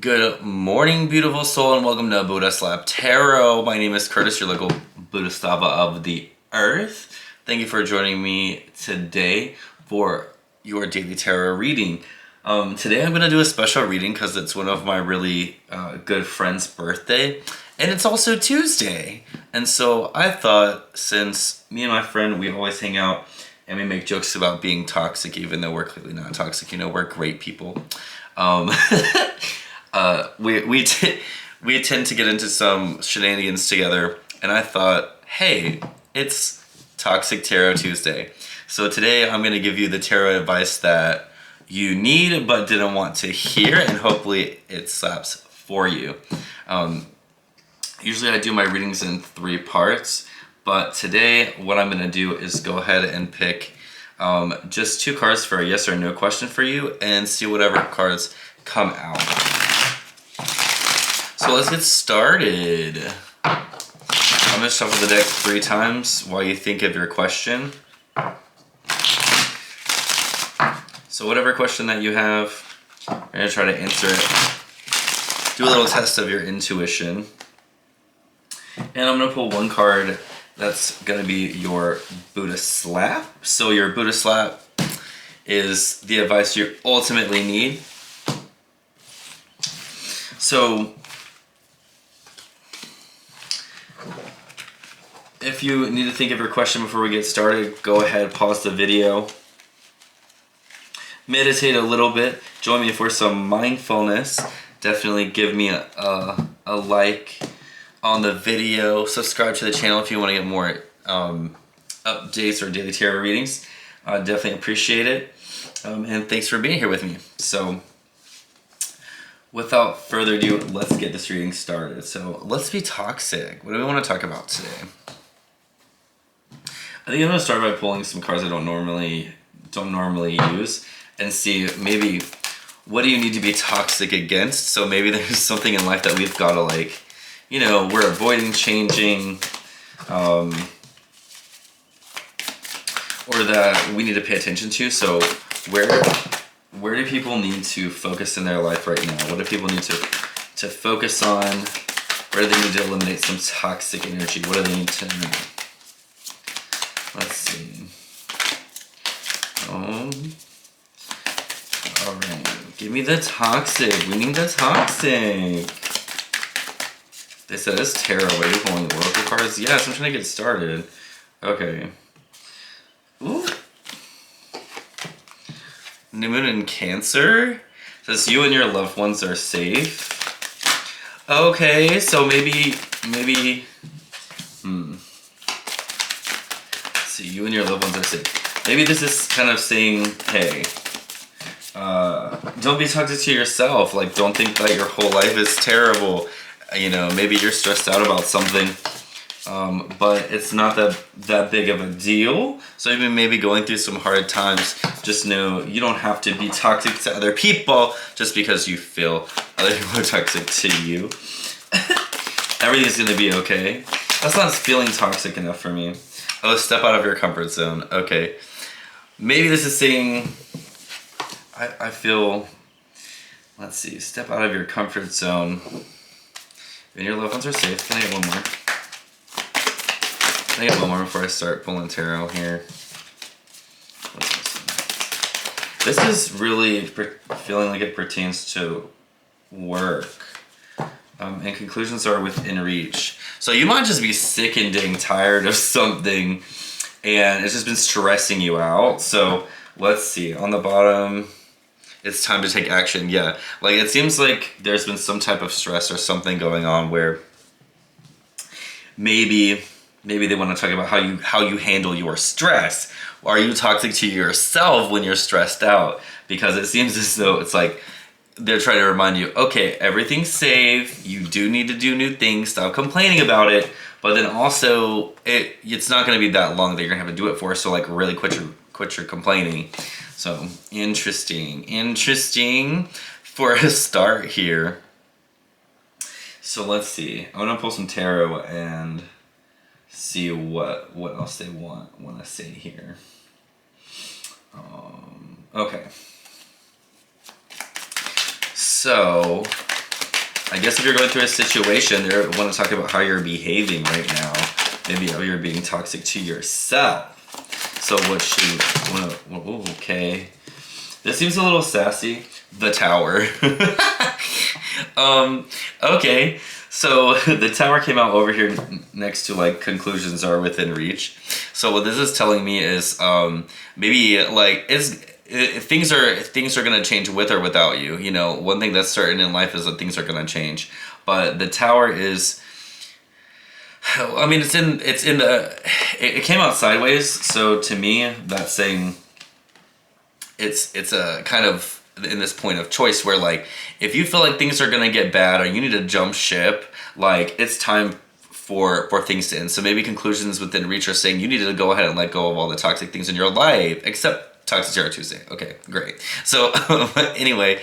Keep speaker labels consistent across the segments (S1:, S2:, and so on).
S1: Good morning, beautiful soul, and welcome to Buddha Slap Tarot. My name is Curtis, your local Buddhistava of the earth. Thank you for joining me today for your daily tarot reading. Today I'm going to do a special reading because it's one of my really good friend's birthday, and it's also Tuesday. And so I thought, since me and my friend, we always hang out and we make jokes about being toxic, even though we're clearly not toxic. You know, we're great people. We tend to get into some shenanigans together, and I thought, hey, it's Toxic Tarot Tuesday. So today I'm going to give you the tarot advice that you need but didn't want to hear, and hopefully it slaps for you. Usually I do my readings in 3 parts, but today what I'm going to do is go ahead and pick just 2 cards for a yes or no question for you and see whatever cards come out. So let's get started. I'm going to shuffle the deck 3 times while you think of your question. So whatever question that you have, we're going to try to answer it. Do a little test of your intuition. And I'm going to pull 1 card that's going to be your Buddha Slap. So your Buddha Slap is the advice you ultimately need. So if you need to think of your question before we get started, go ahead, pause the video. Meditate a little bit. Join me for some mindfulness. Definitely give me a like on the video. Subscribe to the channel if you want to get more updates or daily tarot readings. I definitely appreciate it. And thanks for being here with me. So without further ado, let's get this reading started. So let's be toxic. What do we want to talk about today? I think I'm going to start by pulling some cards I don't normally use and see maybe what do you need to be toxic against. So maybe there's something in life that we've got to, like, you know, we're avoiding changing, or that we need to pay attention to. So where do people need to focus in their life right now? What do people need to focus on? Where do they need to eliminate some toxic energy? What do they need to know? Let's see. Alright. Give me the toxic. We need the toxic. They said it's tarot. Are you pulling oracle cards? Yes, I'm trying to get started. Okay. Ooh. New Moon in Cancer. Says you and your loved ones are safe. Okay, so maybe so you and your loved ones are safe. Maybe this is kind of saying, hey, don't be toxic to yourself. Like, don't think that your whole life is terrible. You know, maybe you're stressed out about something, but it's not that big of a deal. So even maybe going through some hard times, just know you don't have to be toxic to other people just because you feel other people are toxic to you. Everything's gonna be okay. That's not feeling toxic enough for me. Oh, step out of your comfort zone. Okay. Maybe this is saying, I feel, let's see, step out of your comfort zone. And your loved ones are safe. Can I get one more? Can I get one more before I start pulling tarot here? This is really feeling like it pertains to work. And conclusions are within reach. So you might just be sick and dang tired of something and it's just been stressing you out. So let's see. On the bottom, it's time to take action. Yeah, like it seems like there's been some type of stress or something going on where maybe they want to talk about how you handle your stress. Are you toxic to yourself when you're stressed out? Because it seems as though it's like they're trying to remind you, okay, everything's safe. You do need to do new things. Stop complaining about it. But then also, it's not going to be that long that you're going to have to do it for. So like really quit your complaining. So interesting for a start here. So let's see. I'm going to pull some tarot and see what else they want to say here. Okay. So I guess if you're going through a situation, they want to talk about how you're behaving right now. Maybe how you're being toxic to yourself. So what should, okay. This seems a little sassy. The Tower. Okay. So the Tower came out over here next to like conclusions are within reach. So what this is telling me is maybe like things are gonna change with or without you. You know, one thing that's certain in life is that things are gonna change. But the Tower is, I mean, it came out sideways. So to me, that's saying it's a kind of in this point of choice where like if you feel like things are gonna get bad or you need to jump ship, like it's time for things to end. So maybe conclusions within reach are saying you need to go ahead and let go of all the toxic things in your life, except Toxic Tarot Tuesday. Okay, great. So anyway,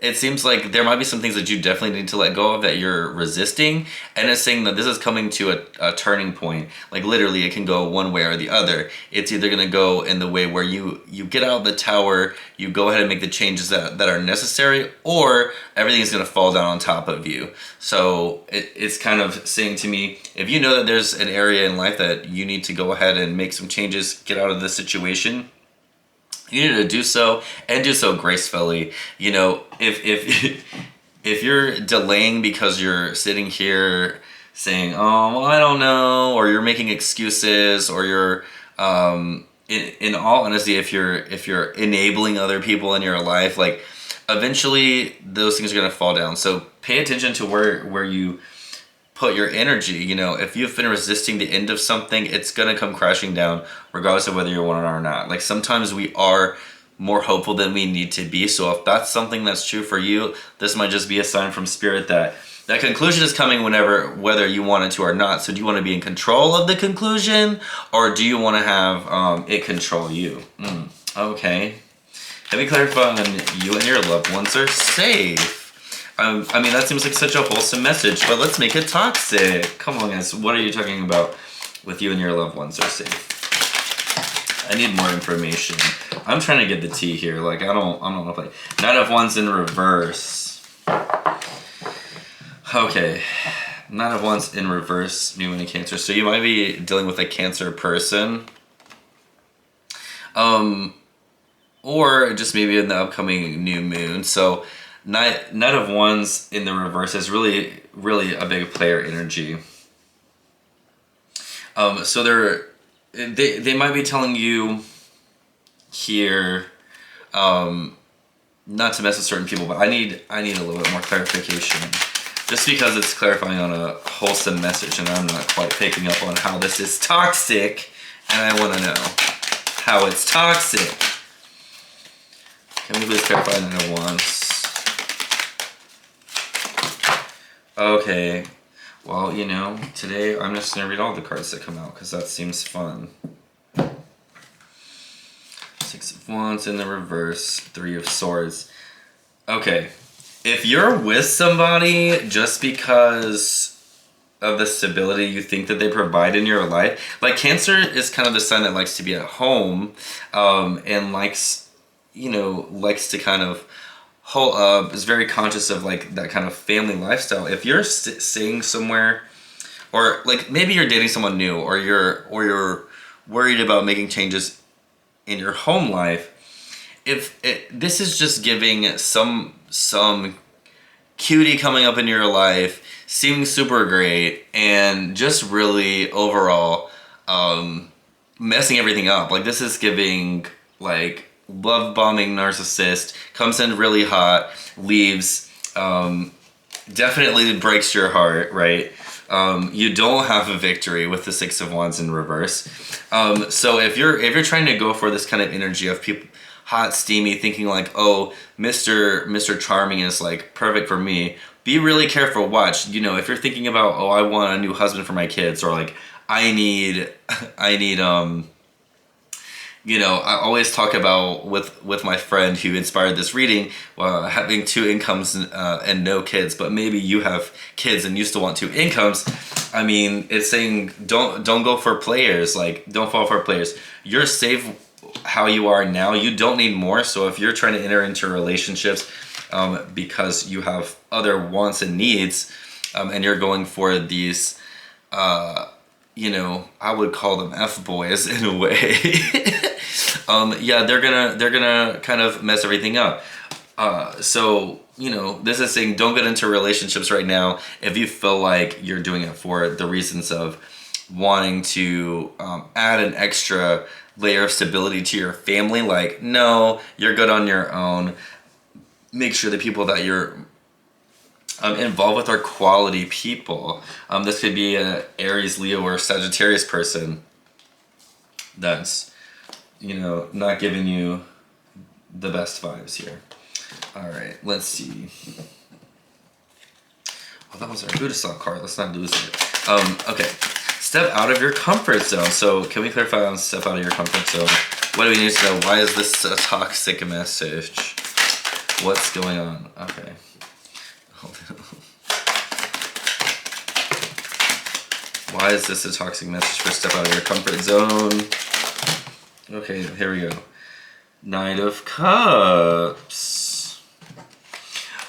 S1: it seems like there might be some things that you definitely need to let go of that you're resisting, and it's saying that this is coming to a turning point. Like literally it can go one way or the other. It's either going to go in the way where you get out of the Tower, you go ahead and make the changes that are necessary, or everything's going to fall down on top of you. So it's kind of saying to me, if you know that there's an area in life that you need to go ahead and make some changes, get out of this situation, you need to do so, and do so gracefully. You know, if you're delaying because you're sitting here saying, oh, well, I don't know, or you're making excuses, or you're in all honesty, if you're enabling other people in your life, like eventually those things are gonna fall down. So pay attention to where you put your energy. You know, if you've been resisting the end of something, it's gonna come crashing down regardless of whether you want it or not. Like sometimes we are more hopeful than we need to be. So if that's something that's true for you, this might just be a sign from spirit that that conclusion is coming whether you want it to or not. So do you want to be in control of the conclusion, or do you want to have it control you? Okay. Let me clarify on you and your loved ones are safe. I mean, that seems like such a wholesome message, but let's make it toxic. Come on, guys. What are you talking about with you and your loved ones are safe? I need more information. I'm trying to get the tea here. Like, I don't know if Knight of Wands in reverse. Okay. Knight of Wands in reverse, new in Cancer. So you might be dealing with a Cancer person. Or just maybe in the upcoming new moon. So Knight of Wands in the reverse is really, really a big player energy. So they might be telling you here, not to mess with certain people, but I need a little bit more clarification. Just because it's clarifying on a wholesome message, and I'm not quite picking up on how this is toxic, and I want to know how it's toxic. Can we please clarify that at once? Okay, well, you know, today I'm just going to read all the cards that come out because that seems fun. Six of Wands in the reverse, Three of Swords. Okay, if you're with somebody just because of the stability you think that they provide in your life, like Cancer is kind of the sign that likes to be at home, and likes to kind of is very conscious of like that kind of family lifestyle. If you're staying somewhere, or like maybe you're dating someone new, or you're worried about making changes in your home life, this is just giving some cutie coming up in your life, seeming super great, and just really overall messing everything up. Like this is giving like love bombing narcissist, comes in really hot, leaves, definitely breaks your heart, right? You don't have a victory with the Six of Wands in reverse. So if you're trying to go for this kind of energy of people hot, steamy, thinking like, oh, Mr. Charming is like perfect for me, be really careful. Watch, you know, if you're thinking about, oh, I want a new husband for my kids, or like I need you know, I always talk about with my friend who inspired this reading, having two incomes and no kids, but maybe you have kids and you still want two incomes. I mean, it's saying don't go for players, like don't fall for players. You're safe how you are now. You don't need more. So if you're trying to enter into relationships, because you have other wants and needs, and you're going for these, you know, I would call them F-boys in a way. Yeah, they're gonna kind of mess everything up. So, you know, this is saying don't get into relationships right now if you feel like you're doing it for the reasons of wanting to add an extra layer of stability to your family. Like, no, you're good on your own. Make sure the people that you're involved with are quality people. This could be a Aries, Leo, or Sagittarius person that's, you know, not giving you the best vibes here. All right, let's see. Oh, that was our Buddha card. Let's not lose it. Okay, step out of your comfort zone. So can we clarify on step out of your comfort zone? What do we need to know? Why is this a toxic message? What's going on? Okay. Why is this a toxic message for step out of your comfort zone? Okay, here we go. Knight of Cups.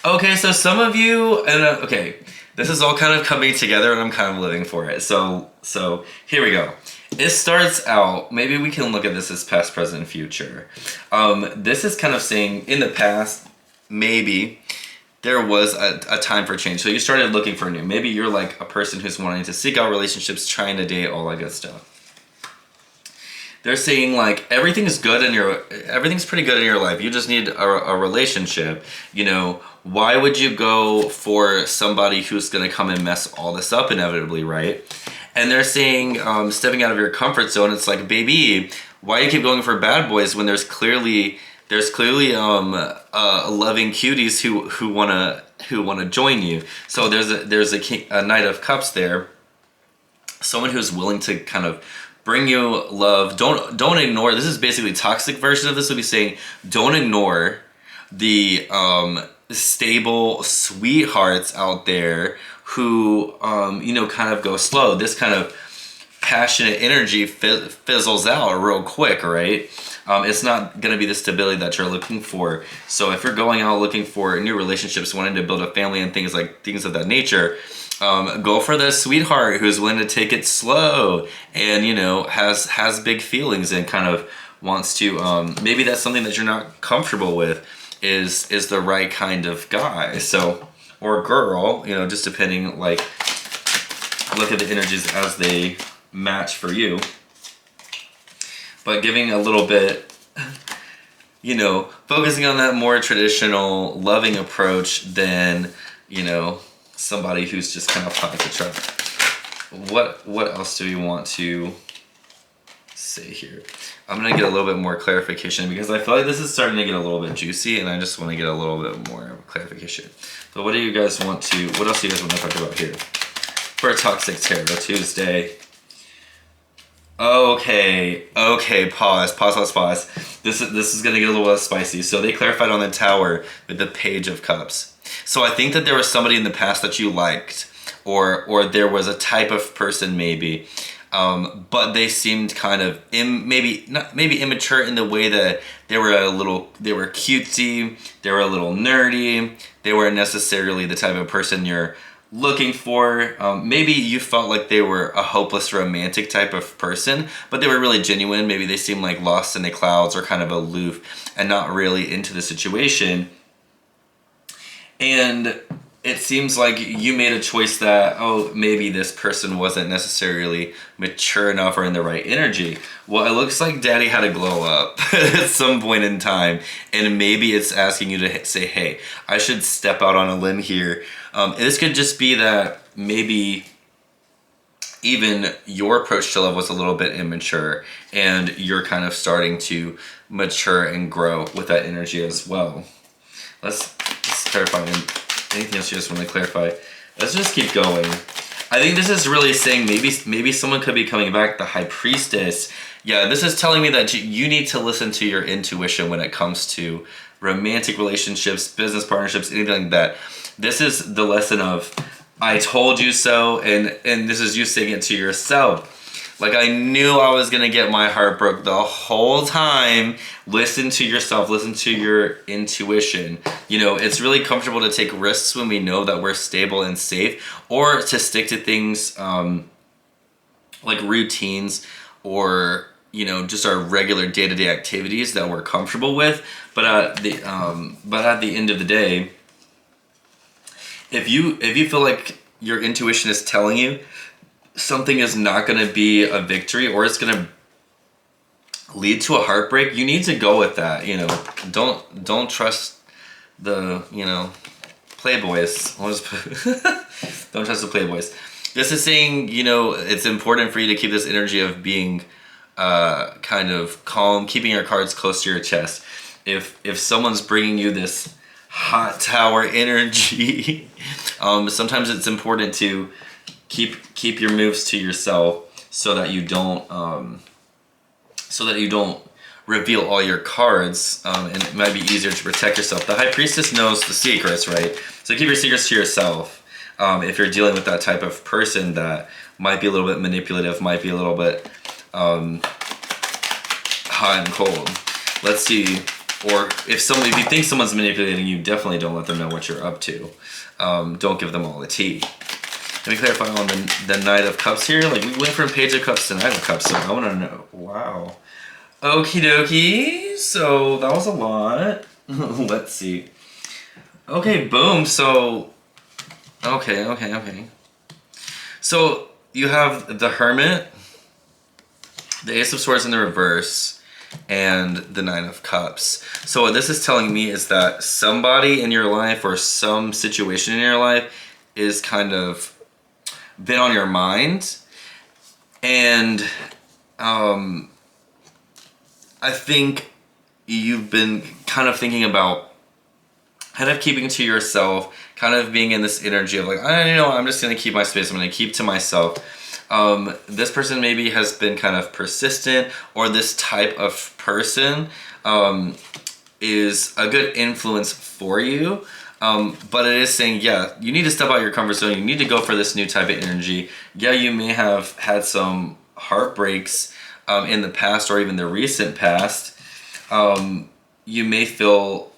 S1: Okay, so some of you, and okay, this is all kind of coming together and I'm kind of living for it. So here we go. It starts out, maybe we can look at this as past, present, future. This is kind of saying in the past, maybe there was a time for change. So you started looking for new. Maybe you're like a person who's wanting to seek out relationships, trying to date, all that good stuff. They're saying like everything's pretty good in your life. You just need a relationship. You know, why would you go for somebody who's gonna come and mess all this up inevitably, right? And they're saying stepping out of your comfort zone. It's like, baby, why do you keep going for bad boys when there's clearly loving cuties who wanna join you. So there's a Knight of Cups there. Someone who's willing to kind of bring you love. Don't ignore. This is basically a toxic version of this. Would be saying don't ignore the stable sweethearts out there who you know, kind of go slow. This kind of passionate energy fizzles out real quick, right? It's not going to be the stability that you're looking for. So if you're going out looking for new relationships, wanting to build a family and things of that nature, go for the sweetheart who's willing to take it slow and, you know, has big feelings and kind of wants to, maybe that's something that you're not comfortable with is the right kind of guy. So, or girl, you know, just depending, like, look at the energies as they match for you. But giving a little bit, you know, focusing on that more traditional loving approach than, you know, somebody who's just kind of hot to trap. What else do we want to say here? I'm gonna get a little bit more clarification because I feel like this is starting to get a little bit juicy and I just want to get a little bit more clarification. So what else do you guys want to talk about here? For a Toxic Tarot Tuesday. Okay, pause. This is gonna get a little bit spicy. So they clarified on the Tower with the Page of Cups. So I think that there was somebody in the past that you liked, or there was a type of person maybe, but they seemed kind of maybe immature in the way that they were cutesy, they were a little nerdy, they weren't necessarily the type of person you're looking for. Maybe you felt like they were a hopeless romantic type of person, but they were really genuine. Maybe they seemed like lost in the clouds or kind of aloof and not really into the situation. And it seems like you made a choice that, oh, maybe this person wasn't necessarily mature enough or in the right energy. Well, it looks like Daddy had a glow up at some point in time, and maybe it's asking you to say, hey, I should step out on a limb here. This could just be that maybe even your approach to love was a little bit immature, and you're kind of starting to mature and grow with that energy as well. Let's clarify. Anything else you just want to clarify? Let's just keep going. I think this is really saying maybe someone could be coming back, the High Priestess. Yeah, this is telling me that you need to listen to your intuition when it comes to romantic relationships, business partnerships, anything like that. This is the lesson of I told you so, and this is you saying it to yourself. Like I knew I was gonna get my heart broke the whole time. Listen to yourself, listen to your intuition. You know, it's really comfortable to take risks when we know that we're stable and safe, or to stick to things like routines, or you know, just our regular day-to-day activities that we're comfortable with. But at the end of the day, if you feel like your intuition is telling you something is not going to be a victory, or it's going to lead to a heartbreak, you need to go with that. You know, don't trust the, you know, playboys. Don't trust the playboys. This is saying, you know, it's important for you to keep this energy of being kind of calm, keeping your cards close to your chest. If someone's bringing you this hot tower energy, sometimes it's important to keep your moves to yourself, so that you don't reveal all your cards, and it might be easier to protect yourself. The High Priestess knows the secrets, right? So keep your secrets to yourself. If you're dealing with that type of person that might be a little bit manipulative, might be a little bit hot and cold. Let's see. Or if you think someone's manipulating you, definitely don't let them know what you're up to. Don't give them all the tea. Let me clarify on the Knight of Cups here. Like, we went from Page of Cups to Knight of Cups, so I want to know. Wow. Okie dokie. So that was a lot. Let's see. Okay, boom. So, okay. So you have the Hermit, the Ace of Swords in the reverse, and the Nine of Cups. So what this is telling me is that somebody in your life, or some situation in your life, is kind of been on your mind, and I think you've been kind of thinking about kind of keeping to yourself, kind of being in this energy of like, I don't know, I'm just gonna keep my space, I'm gonna keep to myself. This person maybe has been kind of persistent, or this type of person is a good influence for you. But it is saying, yeah, you need to step out your comfort zone. You need to go for this new type of energy. Yeah, you may have had some heartbreaks in the past, or even the recent past. You may feel,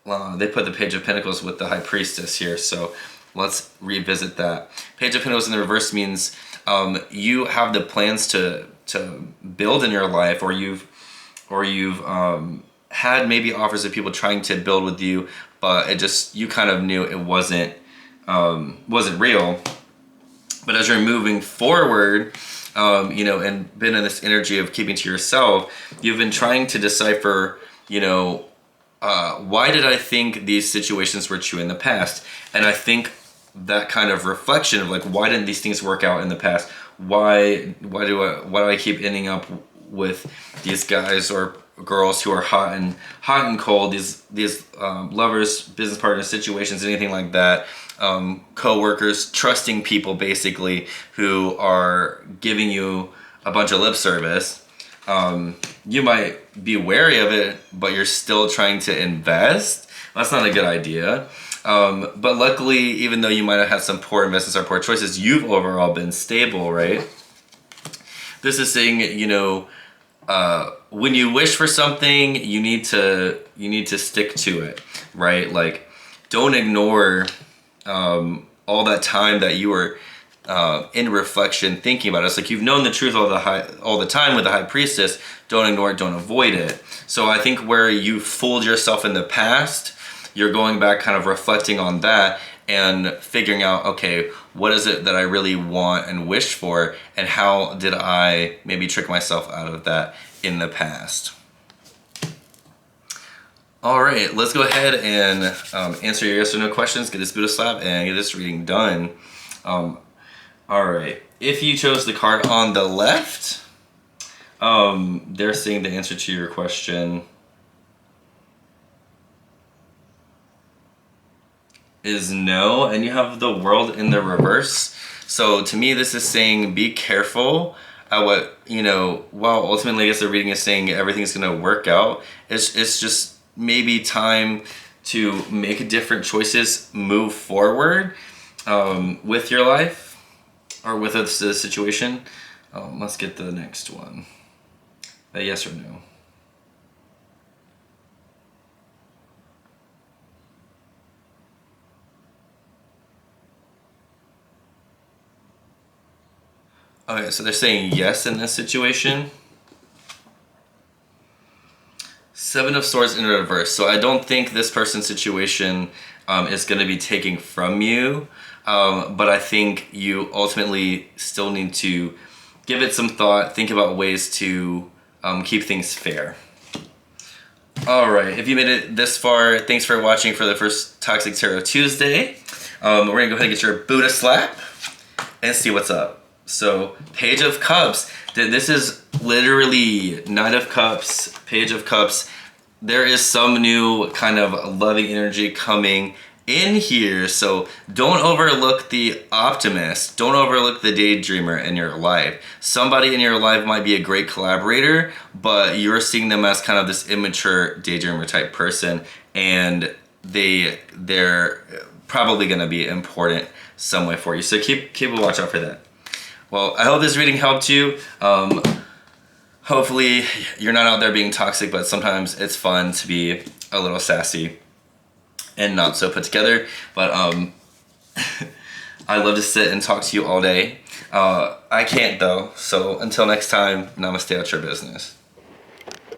S1: they put the Page of Pentacles with the High Priestess here, so let's revisit that. Page of Pentacles in the reverse means you have the plans to build in your life, or you've had maybe offers of people trying to build with you, but you kind of knew it wasn't real. But as you're moving forward, you know, and been in this energy of keeping to yourself, you've been trying to decipher, you know, why did I think these situations were true in the past? And I think that kind of reflection of like, why didn't these things work out in the past? Why do I keep ending up with these guys or girls who are hot and cold, these lovers, business partners, situations, anything like that, co-workers, trusting people basically, who are giving you a bunch of lip service. You might be wary of it, but you're still trying to invest. That's not a good idea. But luckily, even though you might have had some poor investments or poor choices, you've overall been stable, right? This is saying, you know, when you wish for something, you need to stick to it, right? Like, don't ignore all that time that you were in reflection thinking about it. It's like you've known the truth all the time with the High Priestess. Don't ignore it, don't avoid it. So I think where you fooled yourself in the past, you're going back, kind of reflecting on that and figuring out, okay, what is it that I really want and wish for, and how did I maybe trick myself out of that in the past? All right, let's go ahead and answer your yes or no questions, get this Buddha slap, and get this reading done. All right, if you chose the card on the left, they're saying the answer to your question is no, and you have the World in the reverse. So to me, this is saying be careful at what, you know, while ultimately I guess the reading is saying everything's gonna work out, it's just maybe time to make different choices, move forward with your life or with the situation. Let's get the next one. A yes or no. Okay, so they're saying yes in this situation. Seven of Swords in reverse. So I don't think this person's situation is going to be taking from you, but I think you ultimately still need to give it some thought, think about ways to keep things fair. All right, if you made it this far, thanks for watching for the first Toxic Tarot Tuesday. We're gonna go ahead and get your Buddha slap and see what's up. So, Page of Cups. This is literally Knight of Cups, Page of Cups. There is some new kind of loving energy coming in here, so don't overlook the optimist. Don't overlook the daydreamer in your life. Somebody in your life might be a great collaborator, but you're seeing them as kind of this immature daydreamer type person, and they're probably going to be important some way for you. So keep a watch out for that. Well, I hope this reading helped you. Hopefully you're not out there being toxic, but sometimes it's fun to be a little sassy and not so put together. But I love to sit and talk to you all day. I can't though, so until next time, namaste out your business.